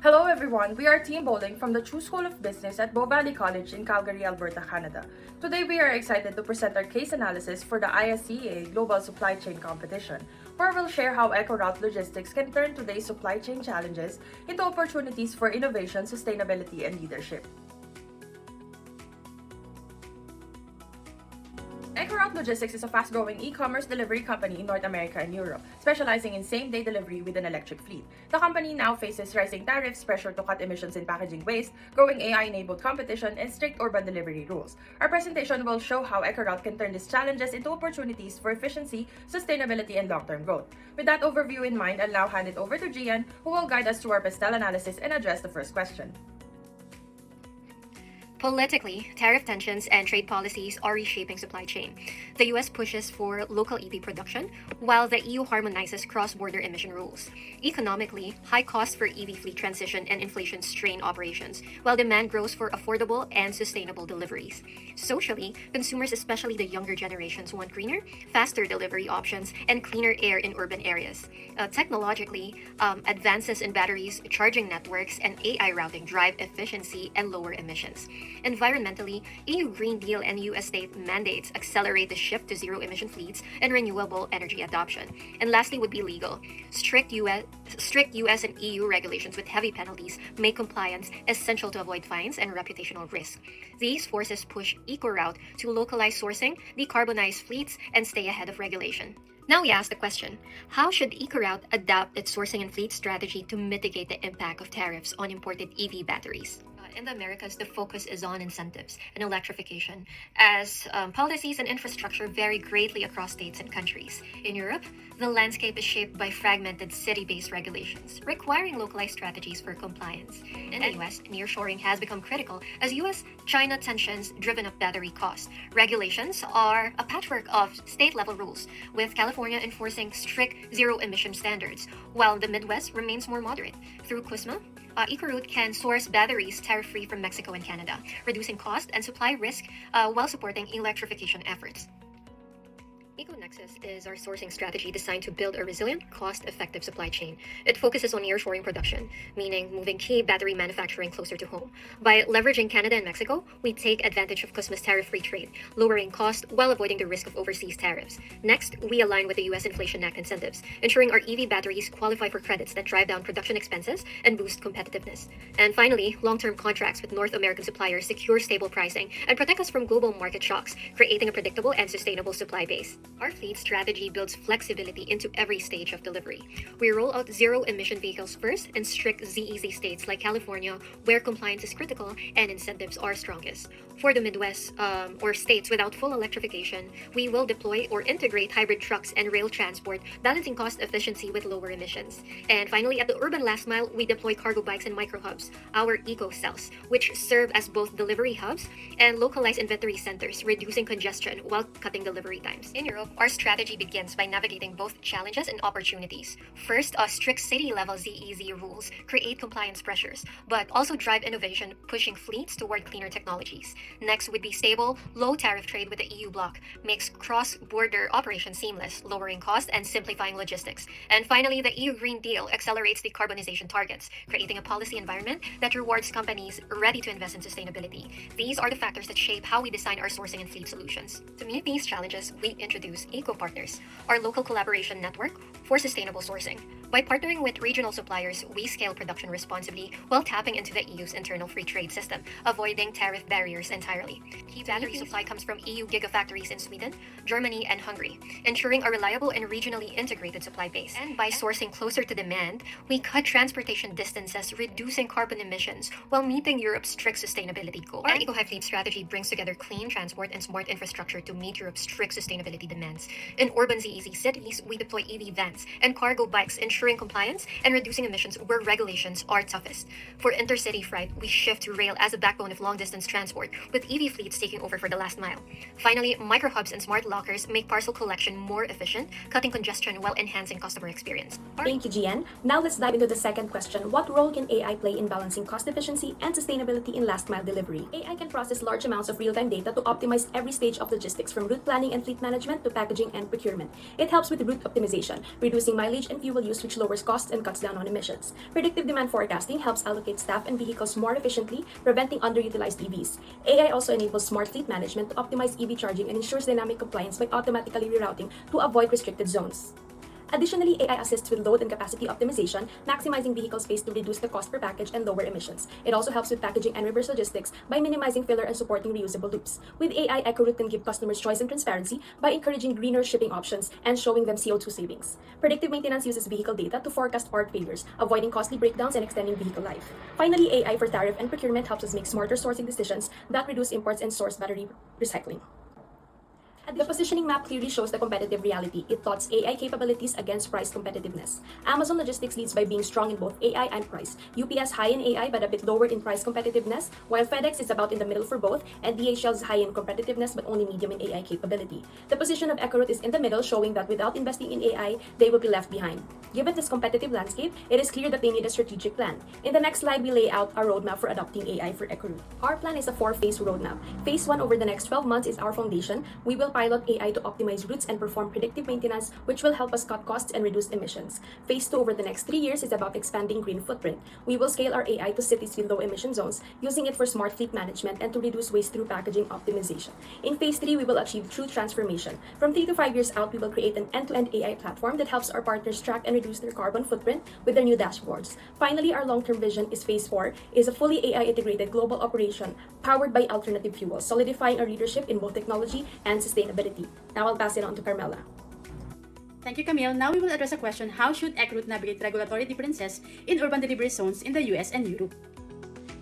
Hello everyone, we are Team BowLink from the True School of Business at Bow Valley College in Calgary, Alberta, Canada. Today we are excited to present our case analysis for the ISCEA Global Supply Chain Competition, where we'll share how EcoRoute Logistics can turn today's supply chain challenges into opportunities for innovation, sustainability, and leadership. EcoRoute Logistics is a fast-growing e-commerce delivery company in North America and Europe, specializing in same-day delivery with an electric fleet. The company now faces rising tariffs, pressure to cut emissions in packaging waste, growing AI-enabled competition, and strict urban delivery rules. Our presentation will show how EcoRoute can turn these challenges into opportunities for efficiency, sustainability, and long-term growth. With that overview in mind, I'll now hand it over to Gian, who will guide us through our Pestel analysis and address the first question. Politically, tariff tensions and trade policies are reshaping supply chain. The US pushes for local EV production, while the EU harmonizes cross-border emission rules. Economically, high costs for EV fleet transition and inflation strain operations, while demand grows for affordable and sustainable deliveries. Socially, consumers, especially the younger generations, want greener, faster delivery options and cleaner air in urban areas. Technologically, advances in batteries, charging networks, and AI routing drive efficiency and lower emissions. Environmentally, EU Green Deal and US state mandates accelerate the shift to zero-emission fleets and renewable energy adoption. And lastly would be legal. Strict US and EU regulations with heavy penalties make compliance essential to avoid fines and reputational risk. These forces push EcoRoute to localize sourcing, decarbonize fleets, and stay ahead of regulation. Now we ask the question, how should EcoRoute adapt its sourcing and fleet strategy to mitigate the impact of tariffs on imported EV batteries? In the Americas, the focus is on incentives and electrification, as policies and infrastructure vary greatly across states and countries. In Europe, the landscape is shaped by fragmented city-based regulations, requiring localized strategies for compliance. In the US, nearshoring has become critical as US-China tensions driven up battery costs. Regulations are a patchwork of state-level rules, with California enforcing strict zero-emission standards, while the Midwest remains more moderate. Through CUSMA, EcoRoute can source batteries tariff-free from Mexico and Canada, reducing cost and supply risk while supporting electrification efforts. EcoNexus is our sourcing strategy designed to build a resilient, cost-effective supply chain. It focuses on nearshoring production, meaning moving key battery manufacturing closer to home. By leveraging Canada and Mexico, we take advantage of CUSMA's tariff-free trade, lowering cost while avoiding the risk of overseas tariffs. Next, we align with the U.S. Inflation Act incentives, ensuring our EV batteries qualify for credits that drive down production expenses and boost competitiveness. And finally, long-term contracts with North American suppliers secure stable pricing and protect us from global market shocks, creating a predictable and sustainable supply base. Our fleet strategy builds flexibility into every stage of delivery. We roll out zero-emission vehicles first in strict ZEZ states like California, where compliance is critical and incentives are strongest. For the Midwest or states without full electrification, we will deploy or integrate hybrid trucks and rail transport, balancing cost efficiency with lower emissions. And finally, at the urban last mile, we deploy cargo bikes and micro-hubs, our eco-cells, which serve as both delivery hubs and localized inventory centers, reducing congestion while cutting delivery times. In Europe, our strategy begins by navigating both challenges and opportunities. First, strict city-level ZEZ rules create compliance pressures, but also drive innovation, pushing fleets toward cleaner technologies. Next would be stable, low-tariff trade with the EU bloc, makes cross-border operations seamless, lowering cost and simplifying logistics. And finally, the EU Green Deal accelerates decarbonization targets, creating a policy environment that rewards companies ready to invest in sustainability. These are the factors that shape how we design our sourcing and fleet solutions. To meet these challenges, we introduce EcoPartners, our local collaboration network for sustainable sourcing. By partnering with regional suppliers, we scale production responsibly while tapping into the EU's internal free trade system, avoiding tariff barriers entirely. Key battery supply comes from EU gigafactories in Sweden, Germany, and Hungary, ensuring a reliable and regionally integrated supply base. And by sourcing closer to demand, we cut transportation distances, reducing carbon emissions while meeting Europe's strict sustainability goals. Our EcoHive fleet strategy brings together clean transport and smart infrastructure to meet Europe's strict sustainability demands. In urban ZEZ cities, we deploy EV vans and cargo bikes, ensuring compliance and reducing emissions where regulations are toughest. For intercity freight, we shift to rail as a backbone of long-distance transport, with EV fleets taking over for the last mile. Finally, micro-hubs and smart lockers make parcel collection more efficient, cutting congestion while enhancing customer experience. Thank you, Gian. Now let's dive into the second question. What role can AI play in balancing cost efficiency and sustainability in last-mile delivery? AI can process large amounts of real-time data to optimize every stage of logistics, from route planning and fleet management to packaging and procurement. It helps with route optimization, reducing mileage and fuel use which lowers costs and cuts down on emissions. Predictive demand forecasting helps allocate staff and vehicles more efficiently, preventing underutilized EVs. AI also enables smart fleet management to optimize EV charging and ensures dynamic compliance by automatically rerouting to avoid restricted zones. Additionally, AI assists with load and capacity optimization, maximizing vehicle space to reduce the cost per package and lower emissions. It also helps with packaging and reverse logistics by minimizing filler and supporting reusable loops. With AI, EcoRoute can give customers choice and transparency by encouraging greener shipping options and showing them CO2 savings. Predictive maintenance uses vehicle data to forecast part failures, avoiding costly breakdowns and extending vehicle life. Finally, AI for tariff and procurement helps us make smarter sourcing decisions that reduce imports and source battery recycling. The positioning map clearly shows the competitive reality. It plots AI capabilities against price competitiveness. Amazon Logistics leads by being strong in both AI and price. UPS high in AI but a bit lower in price competitiveness, while FedEx is about in the middle for both, and DHL is high in competitiveness but only medium in AI capability. The position of EcoRoute is in the middle, showing that without investing in AI, they will be left behind. Given this competitive landscape, it is clear that they need a strategic plan. In the next slide, we lay out our roadmap for adopting AI for EcoRoute. Our plan is a 4-phase roadmap. Phase 1 over the next 12 months is our foundation. We will pilot AI to optimize routes and perform predictive maintenance, which will help us cut costs and reduce emissions. Phase 2 over the next 3 years is about expanding green footprint. We will scale our AI to cities with low emission zones, using it for smart fleet management and to reduce waste through packaging optimization. In Phase 3, we will achieve true transformation. From 3 to 5 years out, we will create an end-to-end AI platform that helps our partners track and reduce their carbon footprint with their new dashboards. Finally, our long-term vision is Phase 4 is a fully AI integrated global operation powered by alternative fuels, solidifying our leadership in both technology and sustainability. Now I'll pass it on to Carmela. Thank you, Camille. Now we will address a question: how should EcoRoute navigate regulatory differences in urban delivery zones in the US and Europe?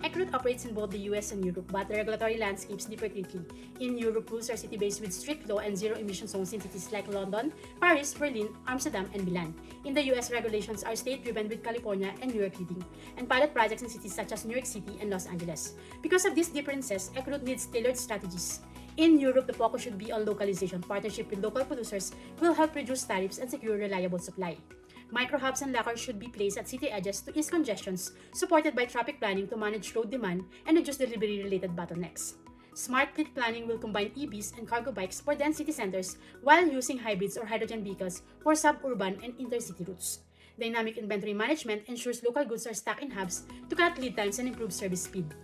EcoRoute operates in both the US and Europe, but the regulatory landscapes differ greatly. In Europe, rules are city-based with strict law and zero-emission zones in cities like London, Paris, Berlin, Amsterdam, and Milan. In the US, regulations are state-driven with California and New York leading, and pilot projects in cities such as New York City and Los Angeles. Because of these differences, EcoRoute needs tailored strategies. In Europe, the focus should be on localization. Partnership with local producers will help reduce tariffs and secure reliable supply. Micro-hubs and lockers should be placed at city edges to ease congestions, supported by traffic planning to manage road demand and reduce delivery-related bottlenecks. Smart fleet planning will combine EVs and cargo bikes for dense city centers while using hybrids or hydrogen vehicles for suburban and intercity routes. Dynamic inventory management ensures local goods are stocked in hubs to cut lead times and improve service speed.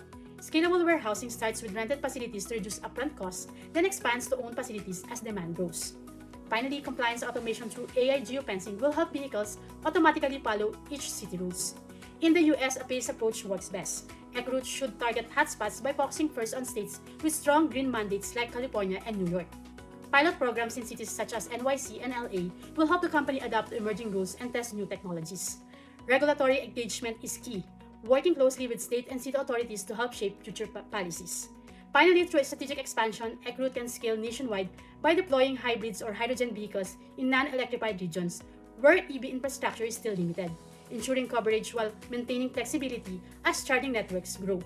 Scalable warehousing starts with rented facilities to reduce upfront costs, then expands to owned facilities as demand grows. Finally, compliance automation through AI geofencing will help vehicles automatically follow each city rules. In the US, a phased approach works best. EcoRoute should target hotspots by focusing first on states with strong green mandates like California and New York. Pilot programs in cities such as NYC and LA will help the company adapt to emerging rules and test new technologies. Regulatory engagement is key, working closely with state and city authorities to help shape future policies. Finally, through a strategic expansion, EcoRoute can scale nationwide by deploying hybrids or hydrogen vehicles in non-electrified regions where EV infrastructure is still limited, ensuring coverage while maintaining flexibility as charging networks grow.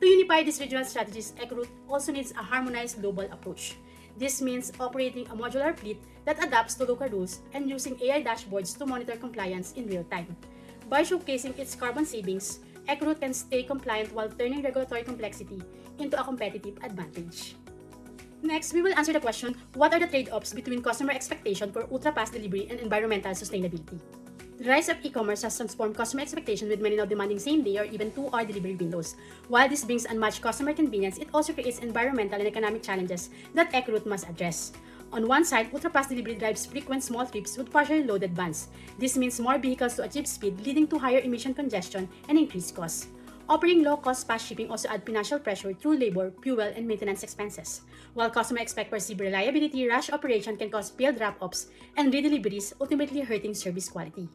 To unify these regional strategies, EcoRoute also needs a harmonized global approach. This means operating a modular fleet that adapts to local rules and using AI dashboards to monitor compliance in real time. By showcasing its carbon savings, EcoRoute can stay compliant while turning regulatory complexity into a competitive advantage. Next, we will answer the question: what are the trade-offs between customer expectation for ultra-fast delivery and environmental sustainability? The rise of e-commerce has transformed customer expectation, with many now demanding same-day or even 2-hour delivery windows. While this brings unmatched customer convenience, it also creates environmental and economic challenges that EcoRoute must address. On one side, ultra-fast delivery drives frequent small trips with partially loaded vans. This means more vehicles to achieve speed, leading to higher emission congestion and increased costs. Offering low-cost fast shipping also adds financial pressure through labor, fuel, and maintenance expenses. While customers expect perceived reliability, rush operation can cause failed drop-offs and redeliveries, ultimately hurting service quality.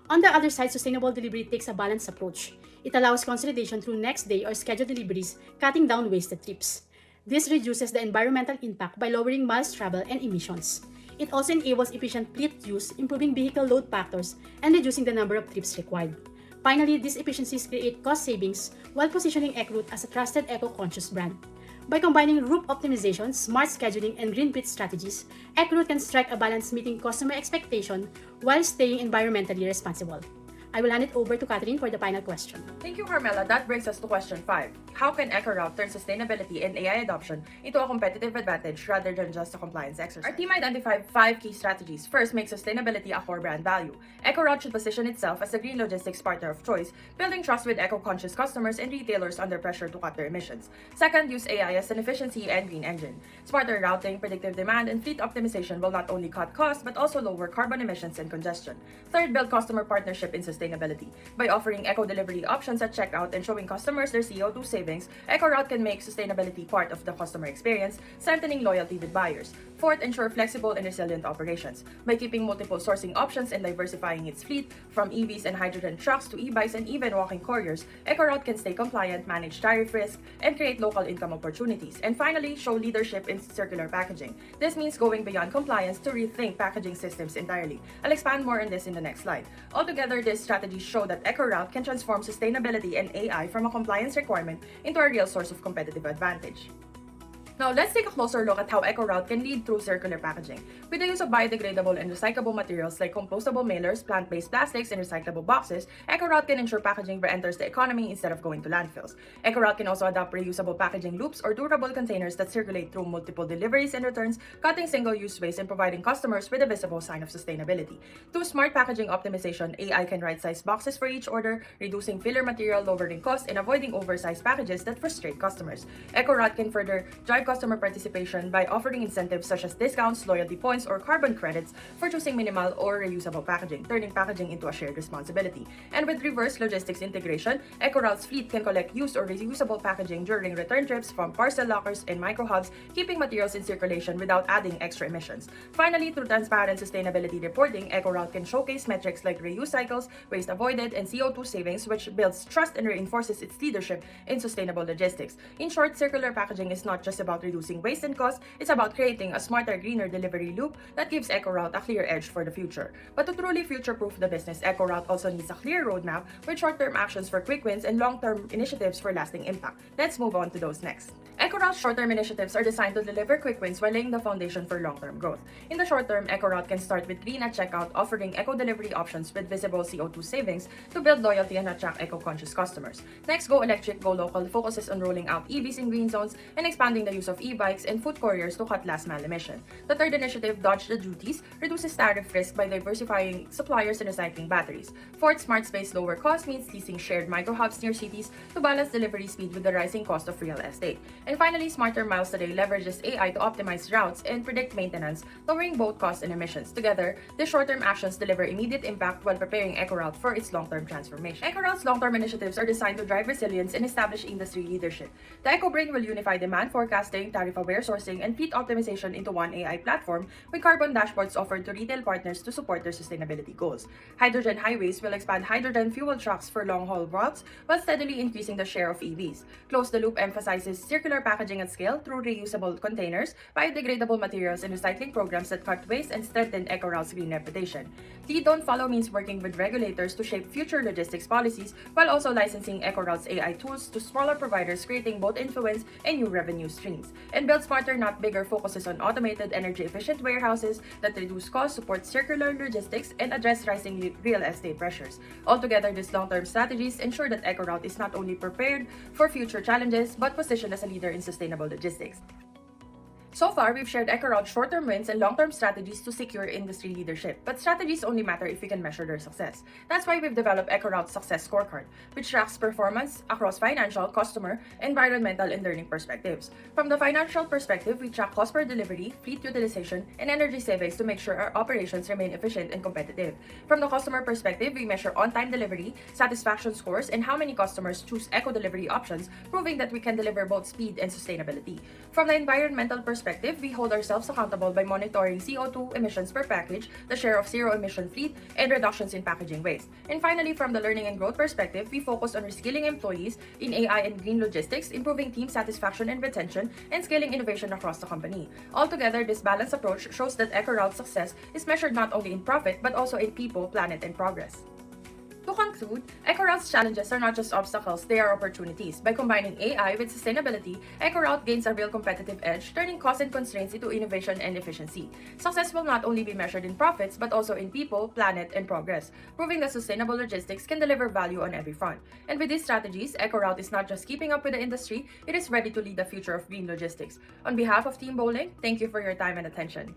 On the other side, sustainable delivery takes a balanced approach. It allows consolidation through next-day or scheduled deliveries, cutting down wasted trips. This reduces the environmental impact by lowering miles traveled and emissions. It also enables efficient fleet use, improving vehicle load factors, and reducing the number of trips required. Finally, these efficiencies create cost savings while positioning EcoRoute as a trusted eco-conscious brand. By combining route optimization, smart scheduling, and green fleet strategies, EcoRoute can strike a balance meeting customer expectation while staying environmentally responsible. I will hand it over to Catherine for the final question. Thank you, Carmela. That brings us to question 5. How can EcoRoute turn sustainability and AI adoption into a competitive advantage rather than just a compliance exercise? Our team identified 5 key strategies. First, make sustainability a core brand value. EcoRoute should position itself as a green logistics partner of choice, building trust with eco-conscious customers and retailers under pressure to cut their emissions. Second, use AI as an efficiency and green engine. Smarter routing, predictive demand, and fleet optimization will not only cut costs but also lower carbon emissions and congestion. Third, build customer partnership in sustainability. By offering eco-delivery options at checkout and showing customers their CO2 savings, EcoRoute can make sustainability part of the customer experience, strengthening loyalty with buyers. Fourth, ensure flexible and resilient operations. By keeping multiple sourcing options and diversifying its fleet, from EVs and hydrogen trucks to e-bikes and even walking couriers, EcoRoute can stay compliant, manage tariff risk, and create local income opportunities. And finally, show leadership in circular packaging. This means going beyond compliance to rethink packaging systems entirely. I'll expand more on this in the next slide. Altogether, these strategies show that EcoRoute can transform sustainability and AI from a compliance requirement into a real source of competitive advantage. Now, let's take a closer look at how EcoRoute can lead through circular packaging. With the use of biodegradable and recyclable materials like compostable mailers, plant-based plastics, and recyclable boxes, EcoRoute can ensure packaging re-enters the economy instead of going to landfills. EcoRoute can also adopt reusable packaging loops or durable containers that circulate through multiple deliveries and returns, cutting single-use waste and providing customers with a visible sign of sustainability. Through smart packaging optimization, AI can right-size boxes for each order, reducing filler material, lowering costs, and avoiding oversized packages that frustrate customers. EcoRoute can further drive customer participation by offering incentives such as discounts, loyalty points, or carbon credits for choosing minimal or reusable packaging, turning packaging into a shared responsibility. And with reverse logistics integration, EcoRoute's fleet can collect used or reusable packaging during return trips from parcel lockers and micro-hubs, keeping materials in circulation without adding extra emissions. Finally, through transparent sustainability reporting, EcoRoute can showcase metrics like reuse cycles, waste avoided, and CO2 savings, which builds trust and reinforces its leadership in sustainable logistics. In short, circular packaging is not just about reducing waste and cost, it's about creating a smarter, greener delivery loop that gives EcoRoute a clear edge for the future. But to truly future-proof the business, EcoRoute also needs a clear roadmap with short-term actions for quick wins and long-term initiatives for lasting impact. Let's move on to those next. EcoRoute's short-term initiatives are designed to deliver quick wins while laying the foundation for long-term growth. In the short term, EcoRoute can start with green at checkout, offering eco-delivery options with visible CO2 savings to build loyalty and attract eco-conscious customers. Next, Go Electric, Go Local focuses on rolling out EVs in green zones and expanding the use of e-bikes and food couriers to cut last-mile emission. The third initiative, Dodge the Duties, reduces tariff risk by diversifying suppliers and recycling batteries. Fourth, Smart Space lower cost means leasing shared micro-hubs near cities to balance delivery speed with the rising cost of real estate. And finally, Smarter Miles Today leverages AI to optimize routes and predict maintenance, lowering both costs and emissions. Together, these short-term actions deliver immediate impact while preparing EcoRoute for its long-term transformation. EcoRoute's long-term initiatives are designed to drive resilience and establish industry leadership. The EcoBrain will unify demand forecasting, tariff-aware sourcing, and fleet optimization into one AI platform with carbon dashboards offered to retail partners to support their sustainability goals. Hydrogen Highways will expand hydrogen fuel trucks for long-haul routes while steadily increasing the share of EVs. Close the Loop emphasizes circular packaging at scale through reusable containers, biodegradable materials, and recycling programs that cut waste and strengthen EcoRoute's green reputation. Lead Don't Follow means working with regulators to shape future logistics policies while also licensing EcoRoute's AI tools to smaller providers, creating both influence and new revenue streams. And Build Smarter Not Bigger focuses on automated, energy-efficient warehouses that reduce costs, support circular logistics, and address rising real estate pressures. Altogether, these long-term strategies ensure that EcoRoute is not only prepared for future challenges but positioned as a leader in sustainable logistics. So far, we've shared EcoRoute's short-term wins and long-term strategies to secure industry leadership, but strategies only matter if we can measure their success. That's why we've developed EcoRoute's Success Scorecard, which tracks performance across financial, customer, environmental, and learning perspectives. From the financial perspective, we track cost per delivery, fleet utilization, and energy savings to make sure our operations remain efficient and competitive. From the customer perspective, we measure on-time delivery, satisfaction scores, and how many customers choose eco-delivery options, proving that we can deliver both speed and sustainability. From the environmental perspective, we hold ourselves accountable by monitoring CO2 emissions per package, the share of zero-emission fleet, and reductions in packaging waste. And finally, from the learning and growth perspective, we focus on reskilling employees in AI and green logistics, improving team satisfaction and retention, and scaling innovation across the company. Altogether, this balanced approach shows that EcoRoute's success is measured not only in profit, but also in people, planet, and progress. To conclude, conclude, EcoRoute's challenges are not just obstacles, they are opportunities. By combining AI with sustainability, EcoRoute gains a real competitive edge, turning cost and constraints into innovation and efficiency. Success will not only be measured in profits, but also in people, planet, and progress, proving that sustainable logistics can deliver value on every front. And with these strategies, EcoRoute is not just keeping up with the industry, it is ready to lead the future of green logistics. On behalf of Team BowLink, thank you for your time and attention.